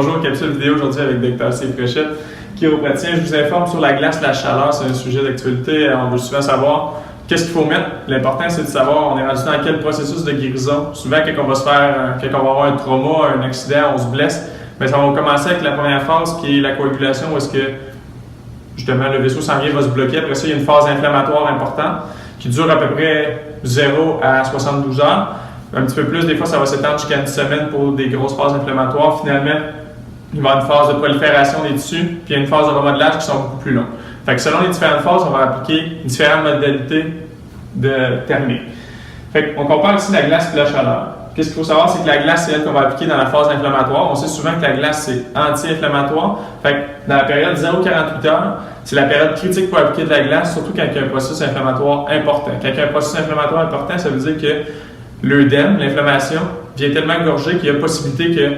Bonjour, capsule vidéo aujourd'hui avec Dr. Steve Fréchette, chiropraticien. Je vous informe sur la glace, la chaleur, c'est un sujet d'actualité. On veut souvent savoir qu'est-ce qu'il faut mettre. L'important, c'est de savoir on est rendu dans quel processus de guérison. Souvent, quand on va avoir un trauma, un accident, on se blesse, mais ça va commencer avec la première phase qui est la coagulation, où est-ce que justement le vaisseau sanguin va se bloquer. Après ça, il y a une phase inflammatoire importante qui dure à peu près 0 à 72 heures. Un petit peu plus, des fois, ça va s'étendre jusqu'à une semaine pour des grosses phases inflammatoires. Finalement, il va y avoir une phase de prolifération des tissus, puis il y a une phase de remodelage qui sont beaucoup plus longues. Fait que selon les différentes phases, on va appliquer différentes modalités de thermique. Fait qu'on compare ici la glace et la chaleur. Qu'est-ce qu'il faut savoir, c'est que la glace, c'est elle qu'on va appliquer dans la phase inflammatoire. On sait souvent que la glace, c'est anti-inflammatoire. Fait que dans la période 0-48 heures, c'est la période critique pour appliquer de la glace, surtout quand il y a un processus inflammatoire important. Quand il y a un processus inflammatoire important, ça veut dire que l'œdème, l'inflammation, vient tellement gorger qu'il y a possibilité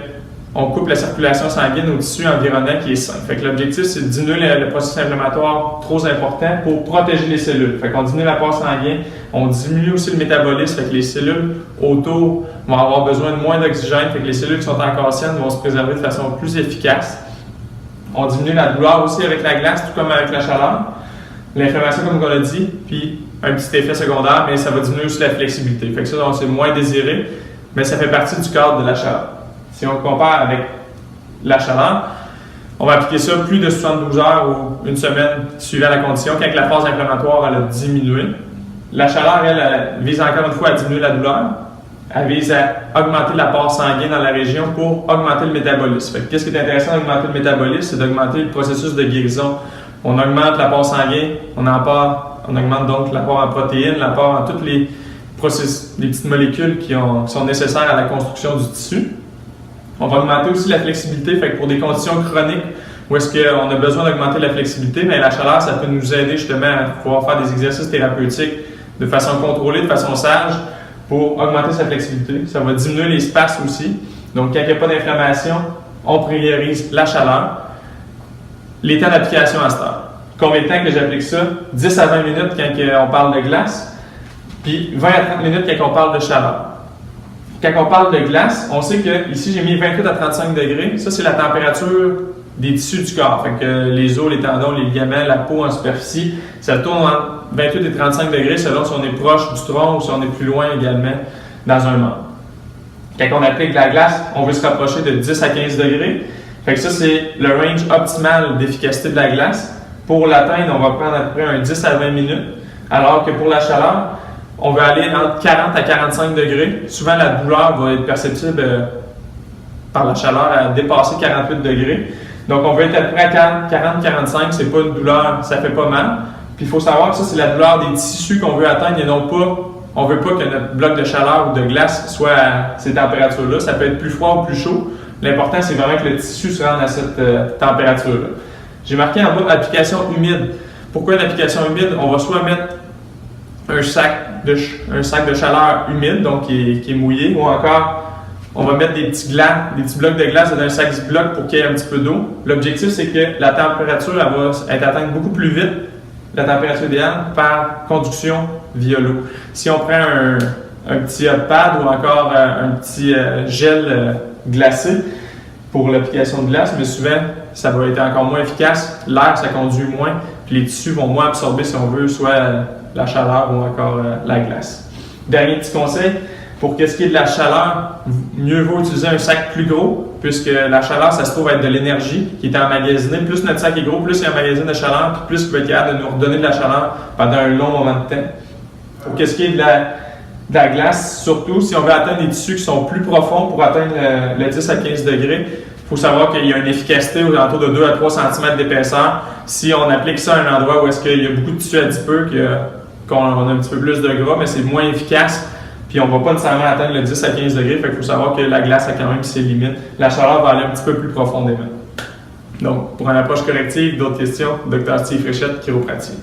qu'on coupe la circulation sanguine au tissu environnant qui est sain. Fait que l'objectif, c'est de diminuer le processus inflammatoire trop important pour protéger les cellules. Fait qu'on diminue l'apport sanguin, on diminue aussi le métabolisme, fait que les cellules autour vont avoir besoin de moins d'oxygène, fait que les cellules qui sont encore saines vont se préserver de façon plus efficace. On diminue la douleur aussi avec la glace, tout comme avec la chaleur. L'inflammation, comme on l'a dit, puis un petit effet secondaire, mais ça va diminuer aussi la flexibilité. Fait que ça, c'est moins désiré, mais ça fait partie du cadre de la chaleur. Si on compare avec la chaleur, on va appliquer ça plus de 72 heures ou une semaine suivant la condition, quand la phase inflammatoire elle a diminué. La chaleur, elle vise encore une fois à diminuer la douleur. Elle vise à augmenter l'apport sanguin dans la région pour augmenter le métabolisme. Fait que qu'est-ce qui est intéressant d'augmenter le métabolisme, c'est d'augmenter le processus de guérison. On augmente l'apport sanguin, on augmente donc l'apport en protéines, l'apport en toutes les petites molécules qui sont nécessaires à la construction du tissu. On va augmenter aussi la flexibilité, fait que pour des conditions chroniques où est-ce qu'on a besoin d'augmenter la flexibilité, mais la chaleur, ça peut nous aider justement à pouvoir faire des exercices thérapeutiques de façon contrôlée, de façon sage, pour augmenter sa flexibilité. Ça va diminuer les spasmes aussi. Donc, quand il n'y a pas d'inflammation, on priorise la chaleur. Les temps d'application à cette heure. Combien de temps que j'applique ça? 10 à 20 minutes quand on parle de glace, puis 20 à 30 minutes quand on parle de chaleur. Quand on parle de glace, on sait que ici j'ai mis 28 à 35 degrés. Ça, c'est la température des tissus du corps. Fait que les os, les tendons, les ligaments, la peau en superficie, ça tourne entre 28 et 35 degrés selon si on est proche du tronc ou si on est plus loin également dans un membre. Quand on applique de la glace, on veut se rapprocher de 10 à 15 degrés. Fait que ça, c'est le range optimal d'efficacité de la glace. Pour l'atteindre, on va prendre à peu près un 10 à 20 minutes. Alors que pour la chaleur, on va aller entre 40 à 45 degrés. Souvent, la douleur va être perceptible par la chaleur à dépasser 48 degrés. Donc, on va être à peu près à 40-45. C'est pas une douleur, ça fait pas mal. Puis, il faut savoir que ça, c'est la douleur des tissus qu'on veut atteindre et non pas, on veut pas que notre bloc de chaleur ou de glace soit à ces températures-là. Ça peut être plus froid ou plus chaud. L'important, c'est vraiment que le tissu se rende à cette température-là. J'ai marqué en bas application humide. Pourquoi une application humide? On va soit mettre un sac de chaleur humide, donc qui est mouillé, ou encore on va mettre des petits blocs de glace dans un sac Ziploc pour qu'il y ait un petit peu d'eau. L'objectif, c'est que la température elle va être atteinte beaucoup plus vite, la température idéale, par conduction via l'eau. Si on prend un petit hot pad ou encore un petit gel glacé pour l'application de glace, mais souvent, ça va être encore moins efficace. L'air, ça conduit moins, puis les tissus vont moins absorber, si on veut, soit la chaleur ou encore la glace. Dernier petit conseil, pour ce qui est de la chaleur, mieux vaut utiliser un sac plus gros, puisque la chaleur, ça se trouve être de l'énergie qui est emmagasinée. Plus notre sac est gros, plus il y a un magasin de chaleur, puis plus il va être capable de nous redonner de la chaleur pendant un long moment de temps. Pour ce qui est de la glace, surtout si on veut atteindre des tissus qui sont plus profonds pour atteindre le 10 à 15 degrés, il faut savoir qu'il y a une efficacité aux alentours de 2 à 3 cm d'épaisseur. Si on applique ça à un endroit où est-ce qu'il y a beaucoup de tissu adipeux, qu'on a un petit peu plus de gras, mais c'est moins efficace, puis on ne va pas nécessairement atteindre le 10 à 15 degrés, fait qu'il faut savoir que la glace a quand même ses limites. La chaleur va aller un petit peu plus profondément. Donc, pour une approche corrective, d'autres questions, Dr. Steve Fréchette, chiropraticien.